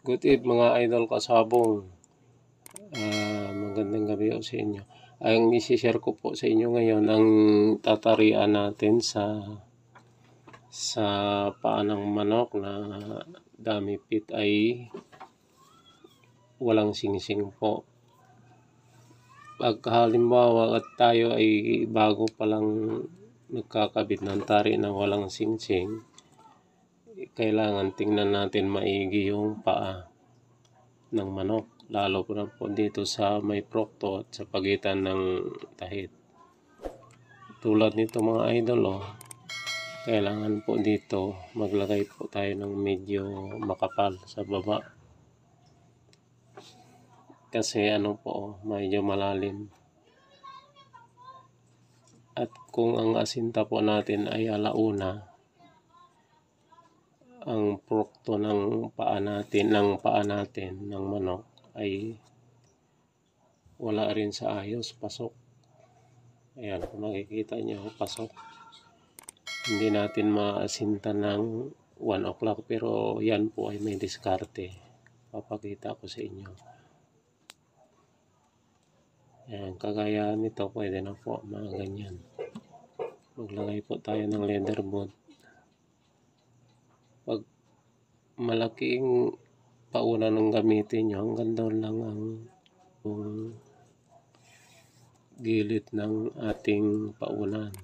Good eve mga idol kasabong. Magandang gabi po sa inyo. Ang isi-share ko po sa inyo ngayon ang tatarian natin sa paa ng manok na dummy pit ay walang singsing po. Pag halimbawa at tayo ay bago pa lang nagkakabit ng tari na walang singsing, kailangan tingnan natin maigi yung paa ng manok, lalo po na po dito sa may procto at sa pagitan ng tahid. Tulad nito mga idol, kailangan po dito maglagay po tayo ng medyo makapal sa baba, kasi medyo malalim. At kung ang asinta po natin ay alauna, ang procto ng paa natin ng manok ay wala rin sa ayos, pasok. Ayan, kung makikita nyo, pasok. Hindi natin maasinta ng 1 o'clock, pero yan po ay may diskarte. Papakita ko sa inyo. Ayan, kagaya nito, pwede na po mga ganyan. Maglagay po tayo ng leather boot. Pag malaking pauna ng gamitin nyo, hanggang doon lang ang gilid ng ating paunan.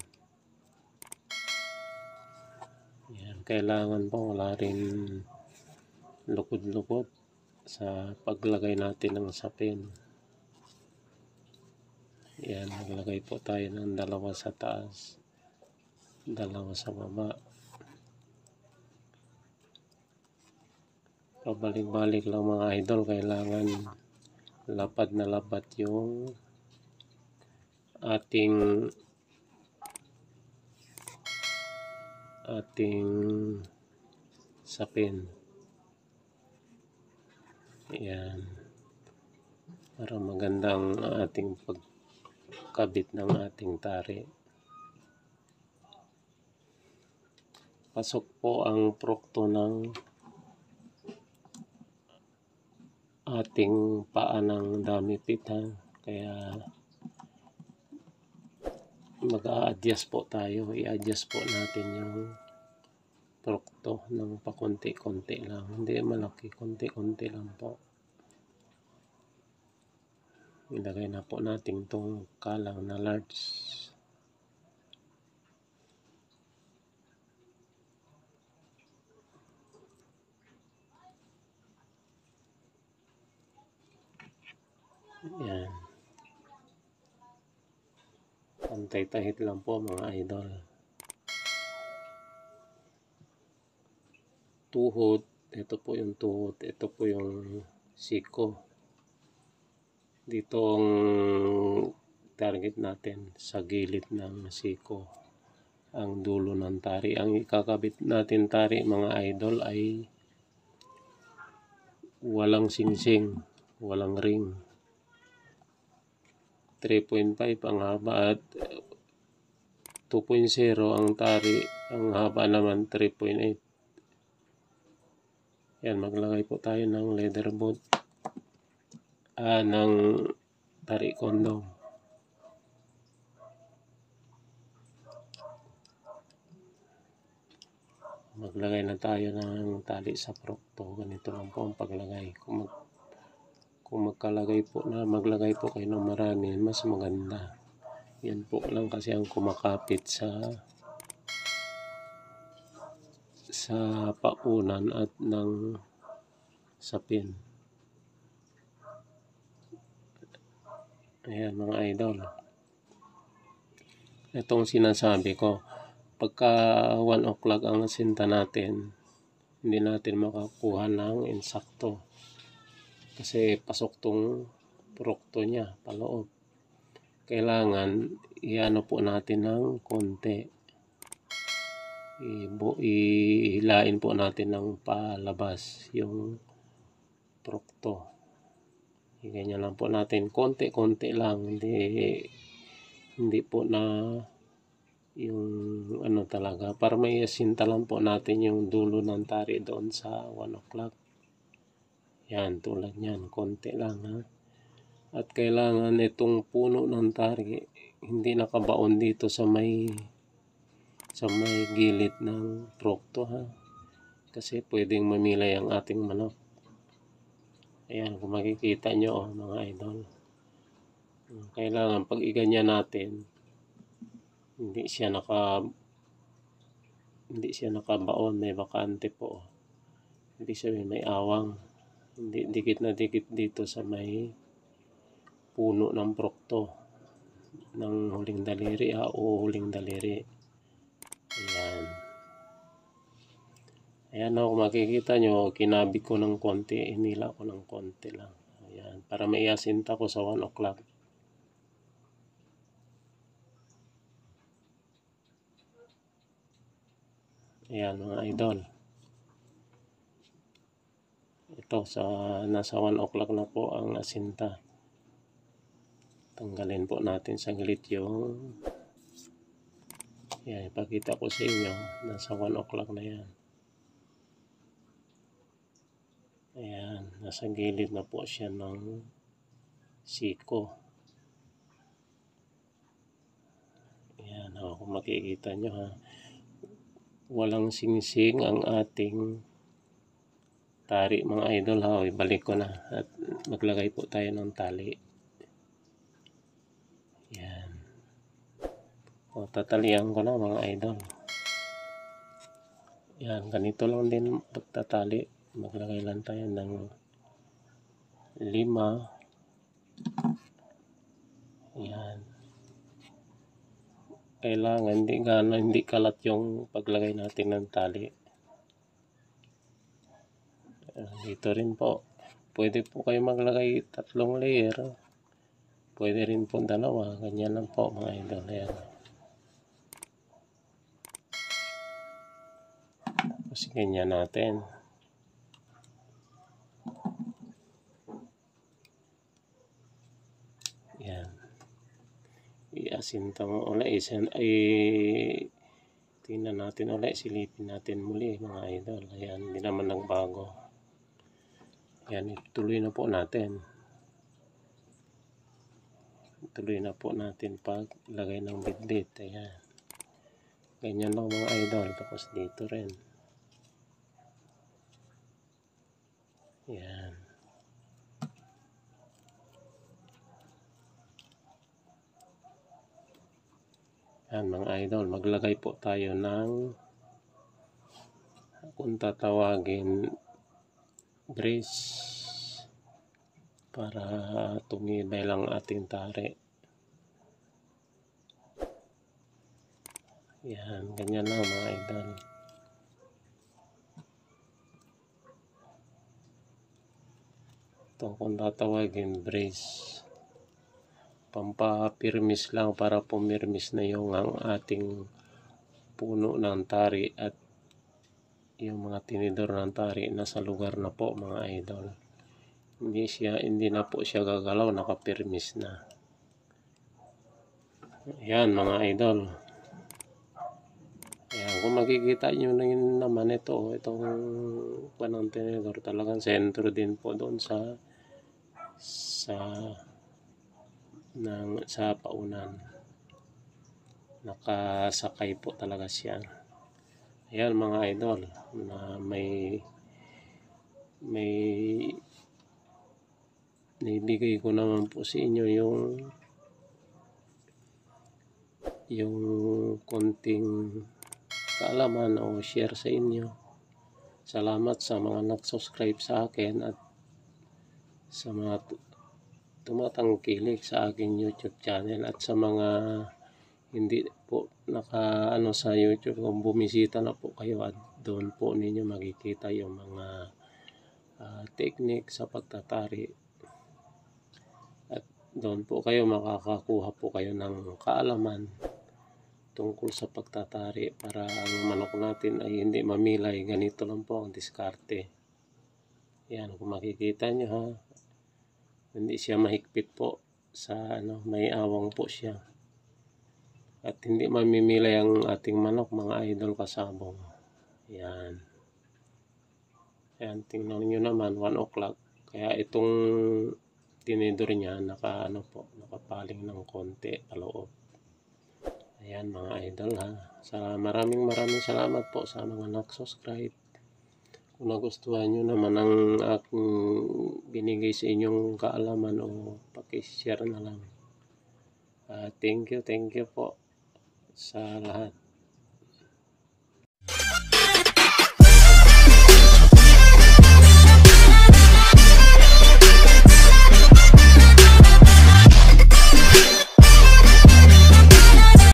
Yan, kailangan po wala rin lukod-lukod sa paglagay natin ng sapin. Yan, naglagay po tayo ng 2 sa taas, 2 sa baba. Pabalik-balik lang mga idol, kailangan lapad na lapad yung ating sapin. Ayan, para magandang ating pagkabit ng ating tari. Pasok po ang procto ng ating paa ng dummy pit, kaya mag-a-adjust po tayo. I-adjust po natin yung procto ng pakunti-kunti lang, hindi malaki, kunti-kunti lang po. Ilagay na po natin itong kalang na large. Yan. Pantay-tahid lang po mga idol. Tuhod, ito po yung tuhod, ito po yung siko. Dito ang target natin sa gilid ng siko, ang dulo ng tari. Ang ikakabit natin tari mga idol ay walang singsing, walang ring. 3.5 ang haba at 2.0 ang tari, ang haba naman 3.8. Yan, maglagay po tayo ng leather boot, ng tari kondom. Maglagay na tayo ng tali sa procto. Ganito lang po ang paglagay. Kung maglagay po kayo ng marami, mas maganda. Yan po lang kasi ang kumakapit sa paunan at ng sapin. Ayan mga idol, itong sinasabi ko, pagka 1 o'clock ang asinta natin, hindi natin makakuha ng insakto kasi pasok tong procto niya paloob. Kailangan iano po natin ng konti, ihilain po natin ng palabas yung procto. Ganyan lang po natin, konti-konti lang, hindi po na yung talaga, para may asinta lang po natin yung dulo ng tari doon sa 1 o'clock. Yan, tulad yan, konti lang ha. At kailangan itong puno ng tari hindi nakabaon dito sa may gilid ng prokto ha. Kasi pwedeng mamilay ang ating manok. Ayan, kung makikita nyo mga idol. Kailangan pag iganyan natin, hindi siya nakabaon, may bakante po. Hindi sabihin may awang. Hindi dikit na dikit dito sa may puno ng prokto ng huling daliri o huling daliri. Ayan. Ayan kung makikita nyo, kinabig ko ng konti, inila ko ng konti lang. Ayan, para maiasinta ko sa 1 o'clock. Ayan mga idol. Ito, nasa 1 o'clock na po ang asinta. Tanggalin po natin saglit yung... Ayan, ipakita ko sa inyo, nasa 1 o'clock na yan. Ayan, nasa gilid na po siya ng siko. Ayan, kung makikita nyo ha. Walang singsing ang ating tari mga idol ha. Ibalik ko na at maglagay po tayo ng tali. Ayan. Tatalian ko na mga idol. Ayan, ganito lang din pagtatali. Maglagay lang tayo ng 5. Ayan. Kailangan hindi kalat yung paglagay natin ng tali. Dito rin po. Pwede po kayo maglagay 3 layer. Pwede rin po 2. Ganyan lang po mga idol. Ayan. Tapos ganyan natin. Yan. Iasinta mo ulit. Tingnan natin ulit. Silipin natin muli mga idol. Ayan. Hindi naman nagbago. Yan. Ituloy na po natin. Ituloy na po natin paglagay ng bidbid. Ayan. Ganyan lang mga idol. Tapos dito rin. Ayan. Yan mga idol, maglagay po tayo ng kung tatawagin brace para tumibay lang ating tari. Yan, ganyan lang mga idol. Ito kung tatawagin brace. Pampapirmis lang para pumirmis na yung ang ating puno ng tari at yung mga tinidor ng tari nasa lugar na po mga idol. Hindi na po siya gagalaw, nakapirmis na. Ayan mga idol. Ayan, kung makikita nyo naman itong panang tinidor, talagang sentro din po doon sa paunan. Nakasakay po talaga siya. Ayan mga idol, na may naibigay ko naman po sa inyo yung konting kaalaman o share sa inyo. Salamat sa mga nag-subscribe sa akin at sa mga tumatangkilik sa aking YouTube channel at sa mga hindi po nakaano sa YouTube, kung bumisita na po kayo at doon po ninyo makikita yung mga technique sa pagtatari at doon po kayo makakakuha po kayo ng kaalaman tungkol sa pagtatari para ang manok natin ay hindi mamilay. Ganito lang po ang diskarte. Yan, kung makikita nyo ha, hindi siya mahigpit po sa may awang po siya. At hindi mamimilay ang ating manok mga idol kasabong. Yan. Yan, tingnan nyo naman 1 o'clock. Kaya itong tinidor niya nakapaling ng konti paloob. Ayan mga idol ha. Maraming salamat po sa mga nag-subscribe. Kung nagustuhan nyo naman ang aking binigay sa inyong kaalaman o paki-share na lang. Thank you po sa lahat.